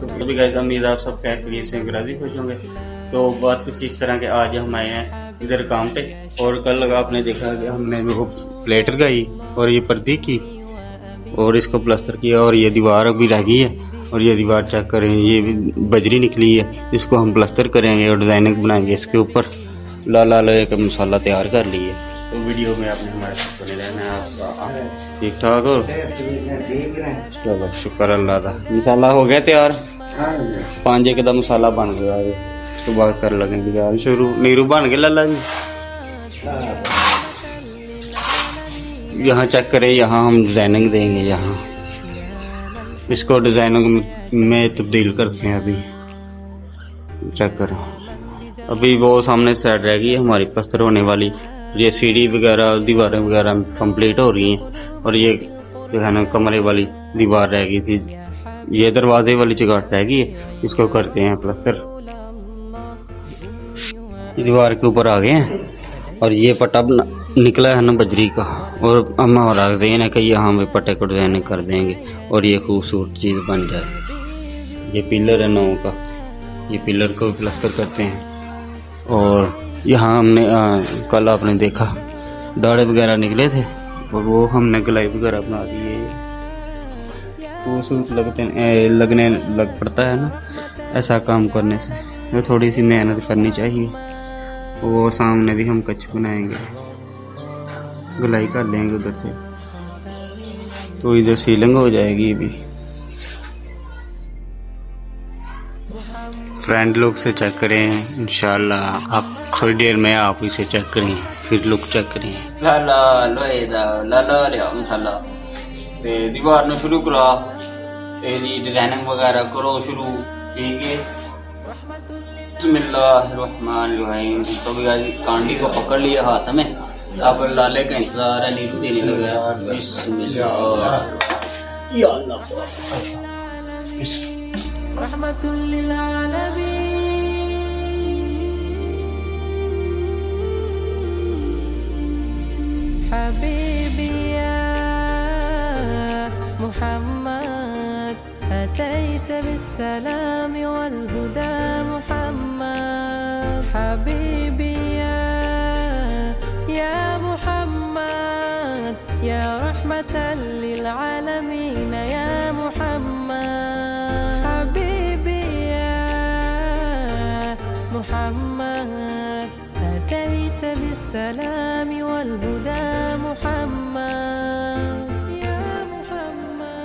तो अभी गाइस उम्मीद है आप सब खैर खैरियत से राजी खुश होंगे। तो बात कुछ इस तरह के, आज हम आए हैं इधर काम पे और कल आपने देखा कि हमने वो प्लेट लगाई और ये पर्दी की और इसको प्लास्टर किया और ये दीवार अभी रह गई है और ये दीवार चेक करें, ये बजरी निकली है, इसको हम प्लास्टर करेंगे और डिजाइनिंग बनाएंगे इसके ऊपर। लाला का मसाला तैयार कर लिए। तो वीडियो में आपने हमारे साथ बने रहना है। आपका ठीक ठाक हो? चलो शुक्र अल्लाह का। मसाला हो गया तैयार, 5 का मसाला बन गया। उसके बाद कर लगेंगे यार शुरू। नीरू बन गए लाला जी। यहाँ चेक करें, यहाँ हम डिजाइनिंग देंगे। यहाँ इसको डिजाइनिंग में तब्दील करते हैं। अभी चेक करें, अभी वो सामने साइड रह गई है हमारी प्लास्टर होने वाली। ये सीढ़ी वगैरह दीवारें वगैरह कंप्लीट हो रही हैं और ये जो है ना कमरे वाली दीवार रह गई थी, ये दरवाजे वाली जगह रह गई है, इसको करते हैं प्लास्टर। दीवार के ऊपर आ गए हैं और ये पट्टा निकला है ना बजरी का, और हम हमारा ज़हन है कि यहाँ हम पट्टे को डिजाइनिंग कर देंगे और ये खूबसूरत चीज़ बन जाए। ये पिलर है 9 का, ये पिलर को भी प्लास्टर करते हैं। और यहाँ हमने कल आपने देखा दाढ़े वगैरह निकले थे और वो हमने गलाई वगैरह बना दिए। खूबसूरत लगने लग पड़ता है ना ऐसा काम करने से, तो थोड़ी सी मेहनत करनी चाहिए। वो सामने भी हम कच्छ बनाएंगे, गलाई कर लेंगे उधर से, तो इधर सीलिंग हो जाएगी। भी फ्रंट लुक से चेक करें इंशाल्लाह। आप थोड़ी देर में आप इसे चेक करें, फिर लुक चेक करें। लाला लाला मसाला ते दीवार में शुरू करा, तेरी डिजाइनिंग वगैरह करो शुरू। ठीक है, बिस्मिल्लाहिर्रहमानिर्रहीम। तो भी आज कांडी को पकड़ लिया हाथ में, अब लाले का इंतजार है, नीतू देने लगा। बिस्मिल्लाह या अल्लाह। रहमतुल लिल आलमीन हबीबी या मुहम्मद अतैत बिस्सलाम वल हुदा मुहम्मद हबीबी या मुहम्मद या रहमतल लिल आलमीन या मुहम्मद हबीबी या मुहम्मद अतैत बिस्सलाम वल हुदा मुहम्मद या मुहम्मद।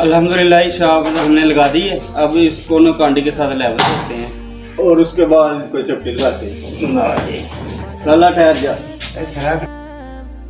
अल्हम्दुलिल्लाह शाह हमने लगा दी है। अब इसको ना कांडी के साथ लेवल करते हैं और उसके बाद इसको चपटी लगाते हैं। लाला ठहर जा।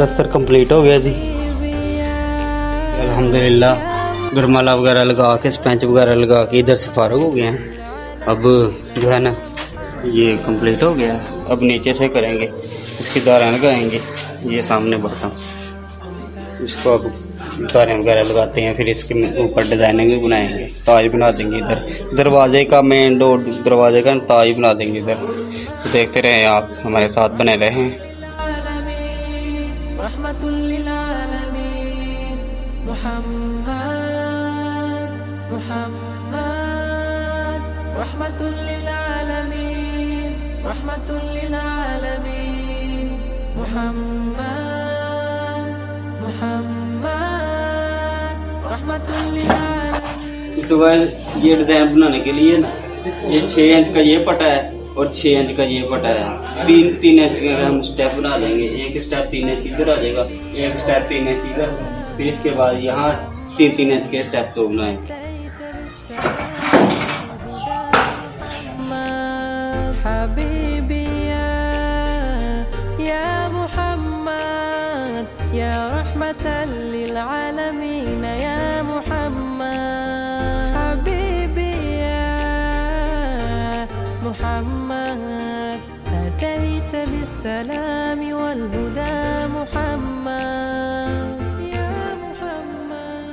प्लस्तर कंप्लीट हो गया जी अल्हम्दुलिल्लाह। गरमाला वगैरह लगा के स्पंज वगैरह लगा के इधर से फारूक हो गए हैं। अब जो है ना ये कंप्लीट हो गया। अब नीचे से करेंगे, इसकी दारें लगाएंगे। ये सामने बटन, इसको अब दारें वगैरह लगाते हैं, फिर इसके ऊपर डिजाइनिंग भी बनाएंगे, ताज बना देंगे। इधर दरवाजे का मेन डोर, दरवाजे का ताज बना देंगे इधर। तो देखते रहे आप, हमारे साथ बने रहे। तो गाइस ये डिजाइन बनाने के लिए ना ये 6 इंच का ये पटा है और 6 इंच का ये पटा है। 3 इंच का हम स्टेप बना देंगे। एक स्टेप 3 इंच इधर आ जाएगा, एक स्टेप 3 इंच इधर, फिर इसके बाद यहाँ 3 इंच के स्टेप तो बनाएंगे। या रहमतल लिल आलमीन या मुहम्मद हबीबी या मुहम्मद अतैत बिस्सलाम वल हुदा मुहम्मद या मुहम्मद।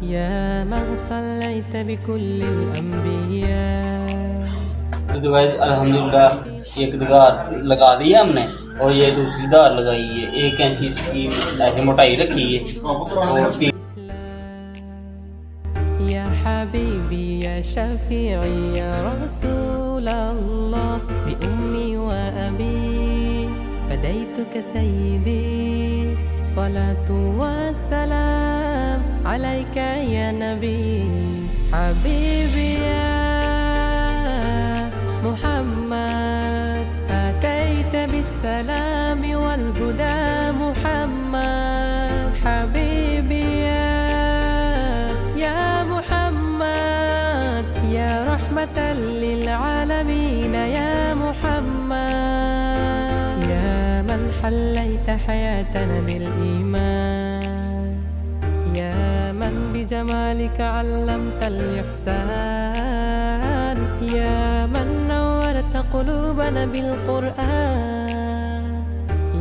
या मन सल्लैत बिकुल्लिल अंबिया। तो गाइस अल्हम्दुलिल्लाह एक दीवार लगा दी है हमने और ये दूसरी दीवार लगाई है। 1 इंच इसकी ऐसे मोटाई रखी है और या हबीबी या शफीई या रसूल अल्लाह बि उम्मी व अबी फदैतुक सय्यदी सलातु व सलाम अलैका या नबी हबीबी या मुहम्मद अतैत बिस्सलाम वल हुदा मुहम्मद हबीबी या मुहम्मद या रहमतल लिल आलमीन या मुहम्मद या मन हल्लैत हयातना बिल ईमान या मन बिजमालिक अल्लमतल इहसान या मन नव्वरत क़ुलूबना बिल क़ुरआन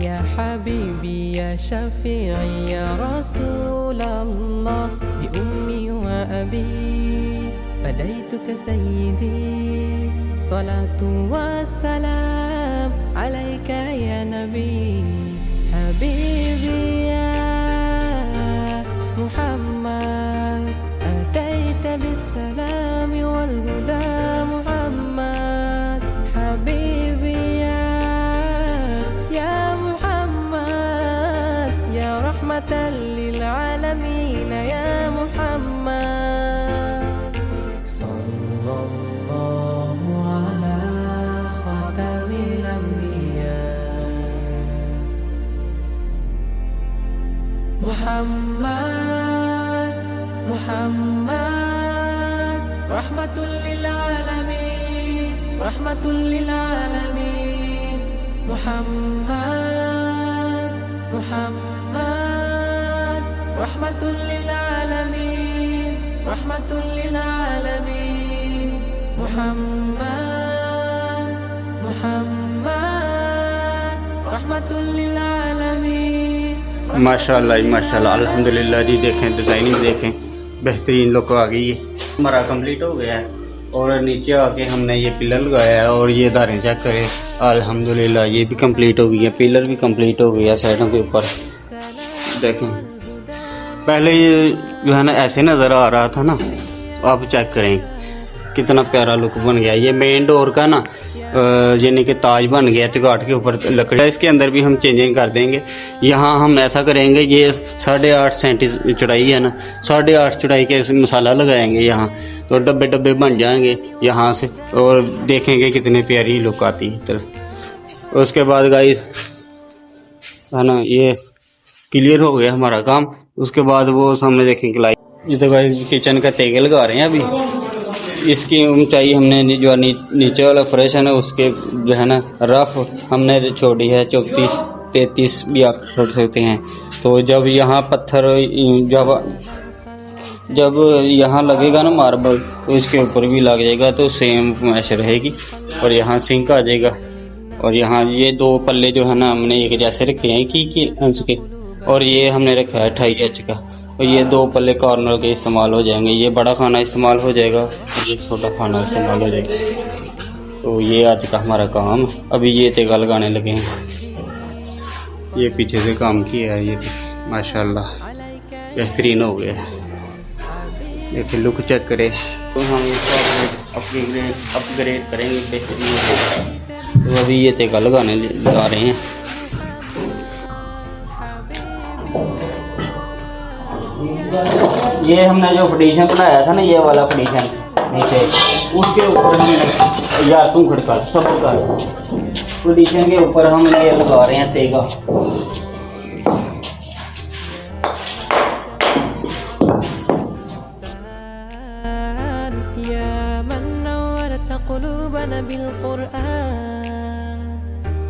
या हबीबी या शफीई या रसूल अल्लाह बि उम्मी व अबी फदैतुक सय्यदी सलातु व सलाम अलैका या नबी हबीबी या मुहम्मद अतैत बिस्सलाम वल हुदा मुहम्मद हबीबी या मुहम्मद या रहमतल लिल आलमीन या मुहम्मद सल्लल्लाहु अला ख़ातमिल अंबिया मुहम्मद मुहम्मद रहमतुल लिल आलमीन रहमतुल लिल आलमीन मुहम्मद मुहम्मद रहमतुल लिल आलमीन रहमतुल लिल आलमीन मुहम्मद मुहम्मद रहमतुल लिल आलमीन। माशाल्लाह माशाल्लाह अल्हम्दुलिल्लाह जी। देखें डिज़ाइनिंग देखें, बेहतरीन लुक आ गई है। हमारा कंप्लीट हो गया है और नीचे आके हमने ये पिलर लगाया है और ये दारें चेक करें अल्हम्दुलिल्लाह ये भी कंप्लीट हो गई है। पिलर भी कंप्लीट हो गया साइडों के ऊपर। देखें पहले ये जो है ना ऐसे नज़र आ रहा था ना, आप चेक करें कितना प्यारा लुक बन गया। ये मेन डोर का ना यानी कि ताज बन गया चगाट के ऊपर लकड़ी। इसके अंदर भी हम चेंजिंग कर देंगे। यहाँ हम ऐसा करेंगे, ये 8.5 सेंटी चौड़ाई है ना, 8.5 चौड़ाई के मसाला लगाएंगे यहाँ, तो डब्बे डब्बे बन जाएंगे यहाँ से, और देखेंगे कितनी प्यारी लुक आती है तरफ। उसके बाद गाइस है ना, ये क्लियर हो गया हमारा काम। उसके बाद वो सामने देखेंगे लाइट। ये तो गाइस किचन का तेल लगा रहे हैं अभी। इसकी ऊंचाई हमने जो नीचे वाला फ्रेश है ना, उसके जो है ना रफ हमने छोड़ी है 34-33 भी आप छोड़ सकते हैं। तो जब यहाँ पत्थर जब यहाँ लगेगा ना मार्बल, तो इसके ऊपर भी लग जाएगा, तो सेम मैश रहेगी और यहाँ सिंक आ जाएगा। और यहाँ ये 2 पल्ले जो है ना हमने एक जैसे रखे हैं 21 इंच के, और ये हमने रखा है 28 इंच का। और ये 2 पल्ले कॉर्नर के इस्तेमाल हो जाएंगे। ये बड़ा खाना इस्तेमाल हो जाएगा और ये छोटा खाना इस्तेमाल हो जाएगा। तो ये आज का हमारा काम। अभी ये तेगा लगाने लगे हैं। ये पीछे से काम किया है, ये माशाल्लाह बेहतरीन हो गया है। देखिए लुक चेक करें। तो हम इसको अपग्रेड करेंगे, बेहतरीन हो जाएगा। तो अभी ये तेगा लगाने जा रहे हैं। ये हमने जो फडिशन बनाया था ना, ये वाला फडिशन नीचे, उसके ऊपर हमने यार तुम खड़का सब कर फडिशन के ऊपर हम ये लगा रहे हैं तेगा।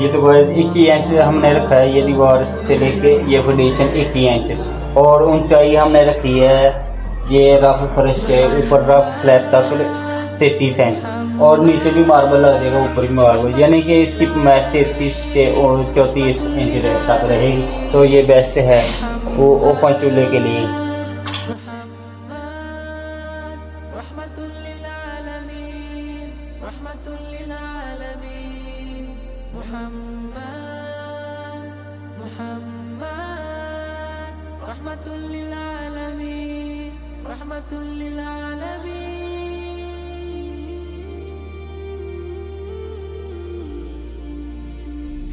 ये तो गाइस 21 इंच हमने रखा है, ये दीवार से लेके ये फुंडेशन 21 इंच, और ऊंचाई हमने रखी है ये रफ फर्श के ऊपर रफ स्लैब तक 33 इंच, और नीचे भी मार्बल लग जाएगा, ऊपर भी मार्बल, यानी कि इसकी मैच 33 से और 34 इंच तक रहेगी। तो ये बेस्ट है वो ओपन चूल्हे के लिए।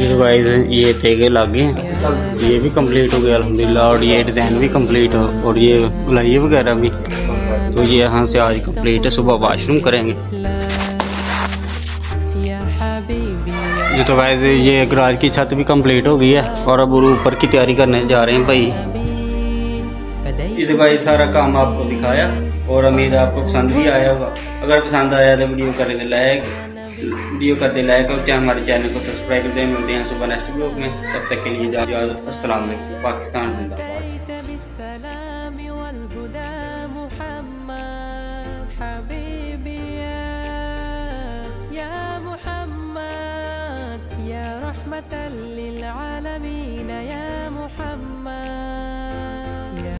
ये तो गाइस ये तेगे लागे हैं, ये भी कंप्लीट हो गया अल्हम्दुलिल्लाह, और ये डिज़ाइन भी कंप्लीट हो, और ये गुलाई वगैरह भी। तो ये यहाँ से आज कंप्लीट है, सुबह वाशरूम करेंगे। ये तो गाइस ये गराज की छत भी कंप्लीट हो गई है, और अब ऊपर की तैयारी करने जा रहे हैं भाई। ये तो गाइस सारा काम आपको दिखाया, और उम्मीद है आपको पसंद भी आया होगा। अगर पसंद आया तो वीडियो कर दे लाइक, और चाहे हमारे चैनल को सब्सक्राइब कर दें। मिलते हैं सुबह नेक्स्ट ब्लॉग में, तब तक के लिए इजाज़त। अस्सलाम वालेकुम। पाकिस्तान जिंदाबाद।